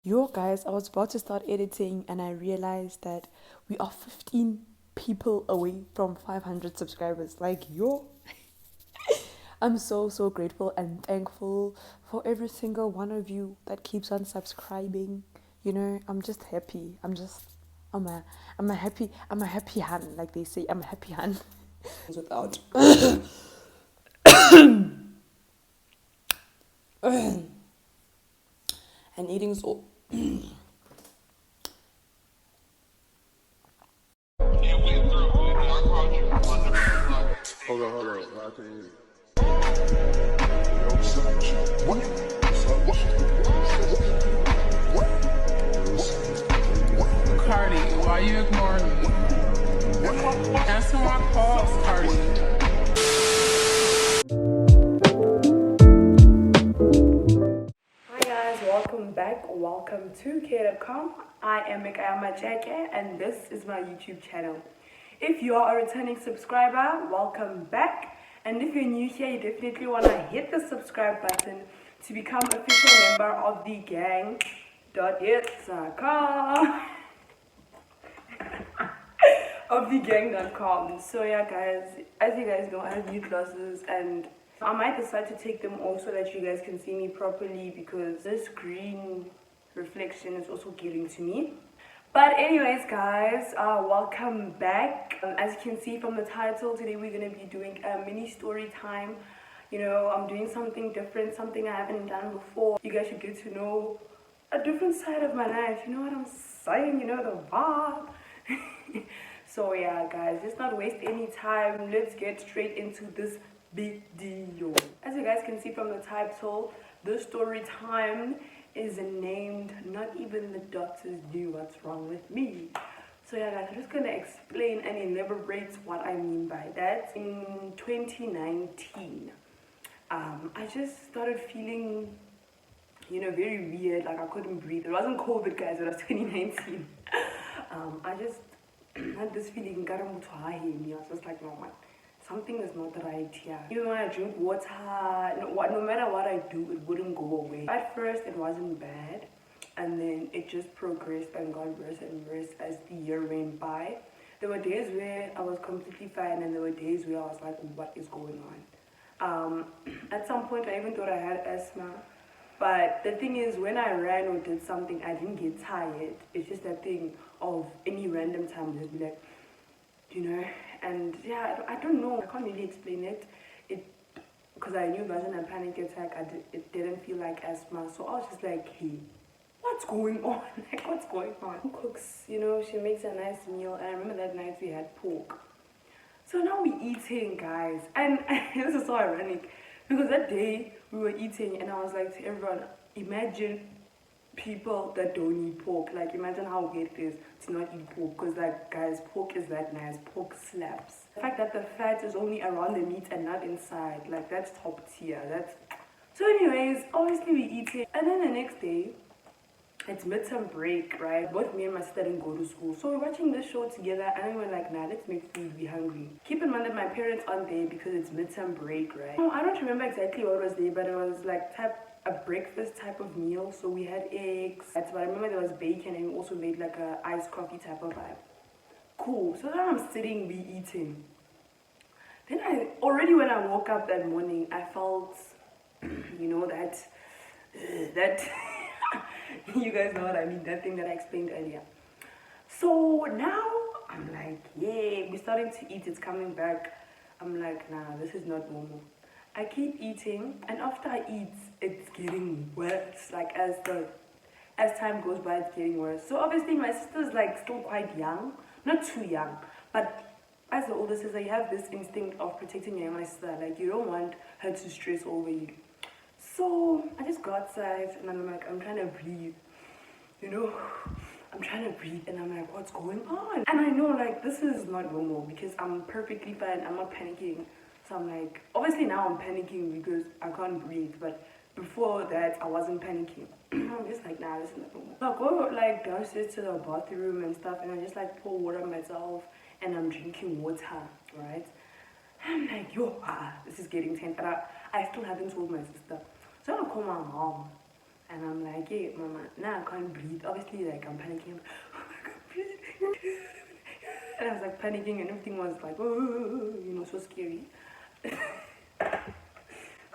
Yo, guys, I was about to start editing and I realized that we are 15 people away from 500 subscribers. Like, yo, I'm so grateful and thankful for every single one of you that keeps on subscribing. I'm just happy. I'm a, I'm a happy hun, like they say. I'm a happy hun. Without. And eating so. Hold on. I can hear you. Cardi, why you ignoring me? Answer my calls, Cardi. Hi guys, welcome back. Welcome to K.com. I am Mikayama Jake and this is my YouTube channel. If you are a returning subscriber, welcome back. And if you're new here, you definitely want to hit the subscribe button to become official member of the gang. Of the gang.com. So yeah guys, as you guys know, I have new glasses and I might decide to take them off so that you guys can see me properly because this green reflection is also getting to me. But anyways guys, welcome back. As you can see from the title, today we're going to be doing a mini story time. I'm doing something different, something I haven't done before. You guys should get to know a different side of my life. You know what I'm saying? You know the vibe. So yeah guys, let's not waste any time. Let's get straight into this video. As you guys can see from the title, the story time is named Not Even the Doctors Knew What's Wrong With Me. So yeah guys, I'm just gonna explain and elaborate what I mean by that. In 2019, I just started feeling very weird, like I couldn't breathe. It wasn't COVID guys, it was 2019. I just had this feeling, I was just like, no man, something is not right here. Even when I drink water, no matter what I do, it wouldn't go away. At first it wasn't bad, and then it just progressed and got worse and worse as the year went by. There were days where I was completely fine, and there were days where I was like, what is going on? At some point I even thought I had asthma. But the thing is, when I ran or did something, I didn't get tired. It's just that thing of any random time, just be like, and yeah, I don't know. I can't really explain it. Because I knew it wasn't a panic attack. It didn't feel like asthma. So I was just like, hey, what's going on? Like, what's going on? Who cooks? She makes a nice meal. And I remember that night we had pork. So now we're eating, guys. And this is so ironic. Because that day we were eating and I was like to everyone, imagine people that don't eat pork. Like, imagine how weird it is to not eat pork. Because, like, guys, pork is that nice. Pork slaps. The fact that the fat is only around the meat and not inside, like, that's top tier. So anyways, obviously we eat it. And then the next day, it's midterm break, right? Both me and my sister didn't go to school. So we're watching this show together and then we're like, nah, let's make food, we're hungry. Keep in mind that my parents aren't there because it's midterm break, right? I don't remember exactly what was there, but it was like a breakfast type of meal. So we had eggs. But I remember there was bacon and we also made like a iced coffee type of vibe. Cool. So now I'm sitting, we eating. Then when I woke up that morning, I felt, that you guys know what I mean, that thing that I explained earlier. So now I'm like, yeah, we're starting to eat, it's coming back. I'm like, nah, this is not normal. I keep eating, and after I eat, it's getting worse. Like, as time goes by, it's getting worse. So obviously my sister's like still quite young, not too young, but as the older sister, you have this instinct of protecting your younger sister. Like, you don't want her to stress over you. So I just go outside and I'm like, I'm trying to breathe, I'm trying to breathe and I'm like, what's going on? And I know, like, this is not normal because I'm perfectly fine, I'm not panicking. So I'm like, obviously now I'm panicking because I can't breathe, but before that I wasn't panicking. I'm just like, nah, this is not normal. So I go like downstairs to the bathroom and stuff and I just like pour water on myself and I'm drinking water, right? I'm like, this is getting tense. And I still haven't told my sister. So I call my mom And I'm like, hey, mama, now I can't breathe. Obviously, like, I'm panicking. Oh my God, breathe. And I was like panicking, and everything was like, oh, you know, so scary.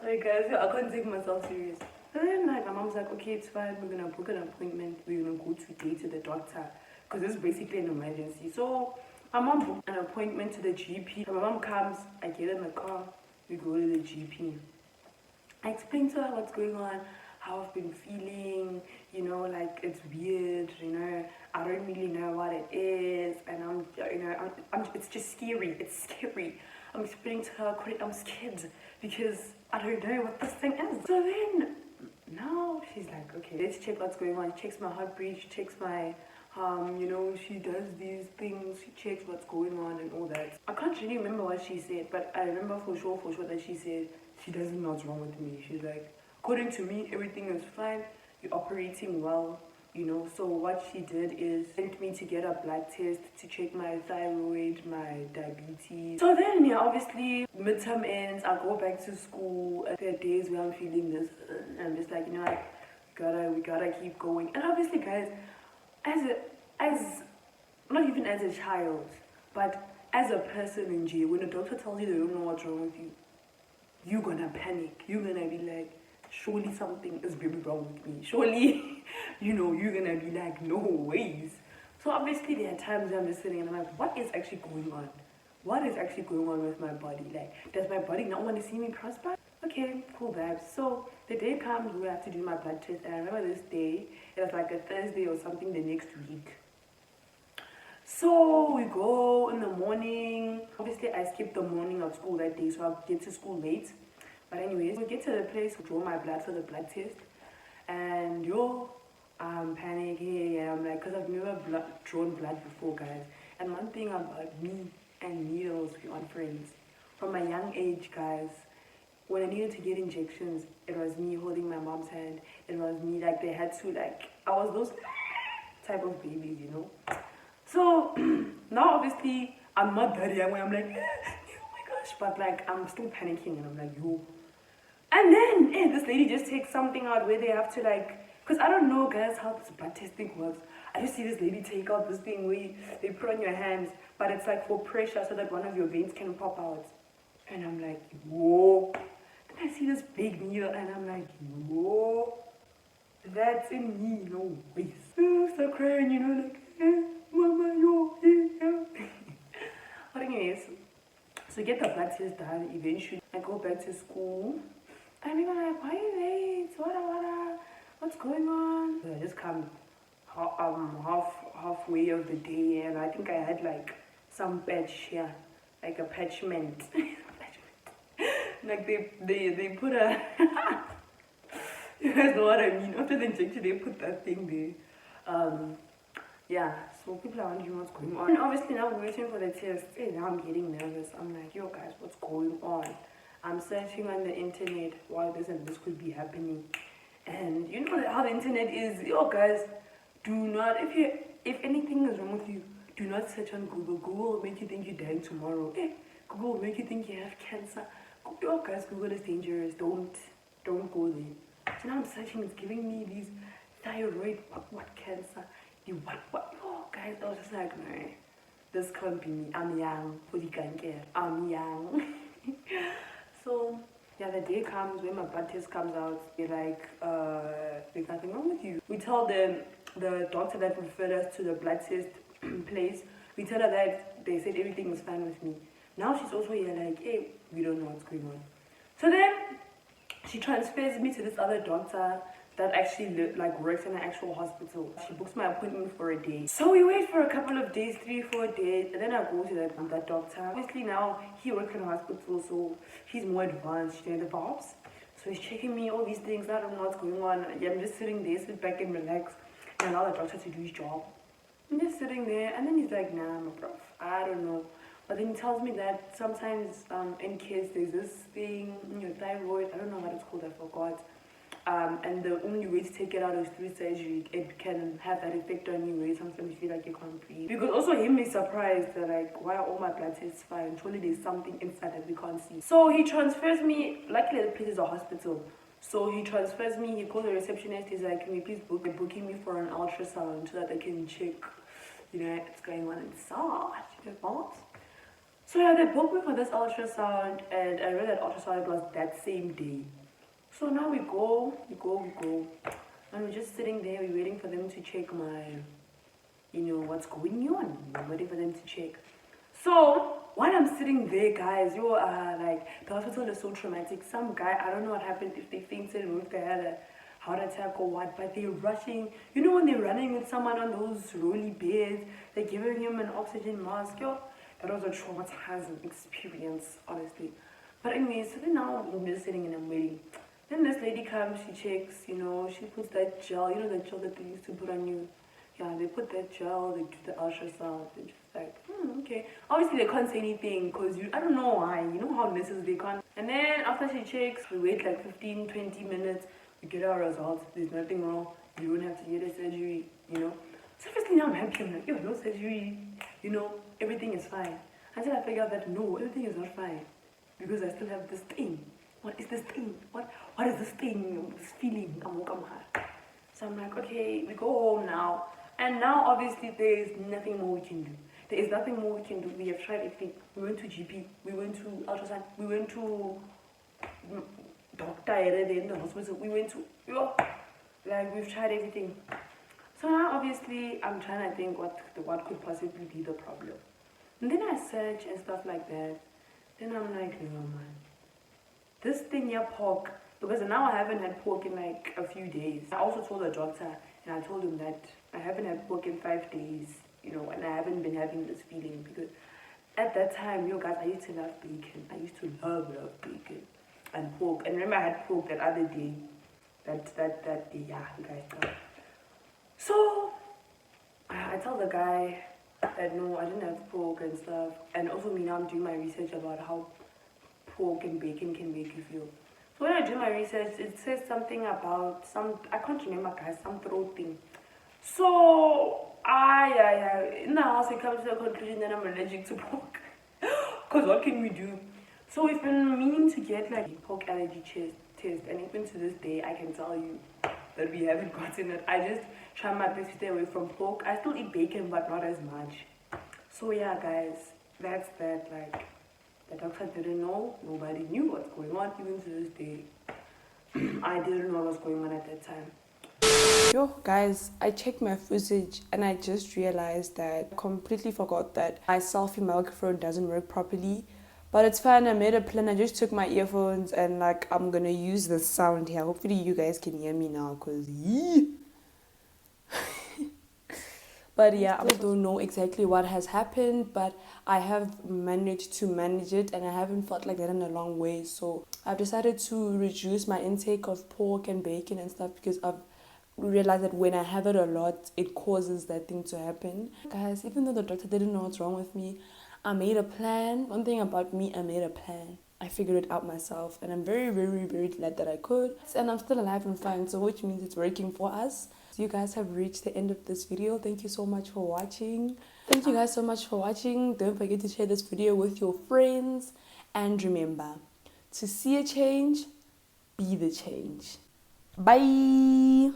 Sorry, guys, I can't take myself serious. So then, like, my mom's like, okay, it's fine. We're gonna book an appointment. We're gonna go today to the doctor because it's basically an emergency. So my mom booked an appointment to the GP. So my mom comes. I get in the car. We go to the GP. I explain to her what's going on, how I've been feeling, you know, like it's weird, you know, I don't really know what it is, and it's just scary, it's scary. I'm explaining to her, I'm scared because I don't know what this thing is. So then, now she's like, okay, let's check what's going on. She checks my heartbeat, she checks my, you know, she does these things, she checks what's going on and all that. I can't really remember what she said, but I remember for sure that she said, she doesn't know what's wrong with me. She's like, according to me, everything is fine. You're operating well, you know. So what she did is sent me to get a blood test to check my thyroid, my diabetes. So then, yeah, obviously, midterm ends. I go back to school. There are days where I'm feeling this, and I'm just like, you know, like, we gotta keep going. And obviously, guys, not even as a child, but as a person in jail, when a doctor tells you they don't know what's wrong with you, you're gonna panic. You're gonna be like, surely something is very wrong with me. Surely, you know, you're gonna be like, no ways. So obviously there are times where I'm just sitting and I'm like, what is actually going on? What is actually going on with my body? Like, does my body not want to see me prosper? Okay, cool, babes. So the day comes, we have to do my blood test. And I remember this day, it was like a Thursday or something the next week. So we go in the morning. Obviously, I skipped the morning of school that day, so I'll get to school late. But anyways, we get to the place, we draw my blood for the blood test. And I'm panicking, and I'm like, because I've never drawn blood before, guys. And one thing about me and needles, we aren't friends. From a young age, guys, when I needed to get injections, it was me holding my mom's hand. It was me, like, they had to, like, I was those type of babies, you know. So now obviously I'm not that young where I'm like, oh my gosh, but like I'm still panicking and I'm like, yo. And then this lady just takes something out where they have to like, because I don't know, guys, how this blood testing works. I just see this lady take out this thing where they put on your hands, but it's like for pressure so that one of your veins can pop out. And I'm like, whoa. Then I see this big needle and I'm like, whoa, that's in me, no way. I start crying, you know, like, Mama, yo, yeah. But anyways, so get the blood test done. Eventually, I go back to school. And people are like, why are you late? What's going on? So I just come halfway of the day, and I think I had like some patch here, like a patchment. Like they put a. You guys know what I mean? After the injection, they put that thing there. Yeah, so people are wondering what's going on. And obviously now we're waiting for the test. Hey, now I'm getting nervous. I'm like, yo guys, what's going on? I'm searching on the internet why this and this could be happening. And you know how the internet is. Yo guys, do not, if anything is wrong with you, do not search on Google. Google will make you think you're dying tomorrow. Google will make you think you have cancer. Yo guys, Google is dangerous. Don't go there. So now I'm searching, it's giving me these thyroid, what cancer? What? Oh, guys, I was just like, no, this can't be me. I'm young. I'm young. So, yeah, the day comes when my blood test comes out. They're like, there's nothing wrong with you. We tell them, the doctor that referred us to the blood test place, we tell her that they said everything was fine with me. Now she's also here like, hey, we don't know what's going on. So then, she transfers me to this other doctor that actually works in an actual hospital. She books my appointment for a day. So we wait for a couple of days, 3-4 days, and then I go to that doctor. Obviously now he works in a hospital, so he's more advanced, you know, the vibes. So he's checking me, all these things. I don't know what's going on. Yeah, I'm just sitting there, sit back and relax, and allow the doctor to do his job. I'm just sitting there, and then he's like, nah, my prof, I don't know. But then he tells me that sometimes in kids there's this thing in your thyroid, I don't know what it's called, I forgot. And the only way to take it out is through surgery. It can have that effect on you where sometimes you feel like you can't breathe. Because also him is surprised that like, why are all my blood tests fine? Surely there's something inside that we can't see. So he transfers me, luckily the place is a hospital. So he transfers me, he calls the receptionist, he's like, can you please booking me for an ultrasound so that they can check, what's going on inside. What? So yeah, they booked me for this ultrasound, and I read that ultrasound was that same day. So now we go, and we're just sitting there, we're waiting for them to check my, what's going on. We're waiting for them to check. So while I'm sitting there, guys, the hospital is so traumatic. Some guy, I don't know what happened, if they fainted or if they had a heart attack or what, but they're rushing. You know when they're running with someone on those rolly beds, they're giving him an oxygen mask. That was a traumatizing experience, honestly. But anyways, so then now I'm just sitting and I'm waiting. Then this lady comes, she checks, she puts that gel, the gel that they used to put on you. Yeah, they put that gel, they do the ultrasound, they're just like, okay. Obviously they can't say anything because I don't know why, how nurses they can't. And then after she checks, we wait like 15, 20 minutes, we get our results, there's nothing wrong, you don't have to get a surgery, So obviously now I'm happy, I'm like, no surgery, everything is fine. Until I figure out that no, everything is not fine because I still have this thing. What is this thing? What is this thing? This feeling? So I'm like, okay, we go home now. And now obviously there is nothing more we can do. There is nothing more we can do. We have tried everything. We went to GP, we went to ultrasound, we went to doctor in the hospital, we went to we've tried everything. So now obviously I'm trying to think what could possibly be the problem. And then I search and stuff like that. Then I'm like, no man. This thing here pork, because now I haven't had pork in like a few days. I also told the doctor, and I told him that I haven't had pork in 5 days, and I haven't been having this feeling because at that time, guys, I used to love bacon. I used to love bacon and pork. And remember I had pork that other day, that day, yeah, you guys know. So I tell the guy that no, I didn't have pork and stuff. And also now I'm doing my research about how pork and bacon can make you feel. So when I do my research, it says something about I can't remember, guys, some throat thing. So in the house we come to the conclusion that I'm allergic to pork. Because what can we do? So we've been meaning to get like a pork allergy test, and even to this day I can tell you that we haven't gotten it. I just try my best to stay away from pork. I still eat bacon, but not as much. So yeah, guys, that's that. Like, the doctor didn't know. Nobody knew what's going on. Even to this day, I didn't know what was going on at that time. Yo, guys, I checked my footage and I just realized that I completely forgot that my selfie microphone doesn't work properly. But it's fine, I made a plan. I just took my earphones and I'm gonna use the sound here. Hopefully you guys can hear me now, cause But yeah, I don't know exactly what has happened, but I have managed to manage it and I haven't felt like that in a long way. So I've decided to reduce my intake of pork and bacon and stuff because I've realized that when I have it a lot, it causes that thing to happen. Guys, even though the doctor didn't know what's wrong with me, I made a plan. One thing about me, I made a plan. I figured it out myself and I'm very, very, very glad that I could. And I'm still alive and fine, so which means it's working for us. So you guys have reached the end of this video. Thank you so much for watching. Thank you guys so much for watching. Don't forget to share this video with your friends. And remember, to see a change, be the change. Bye!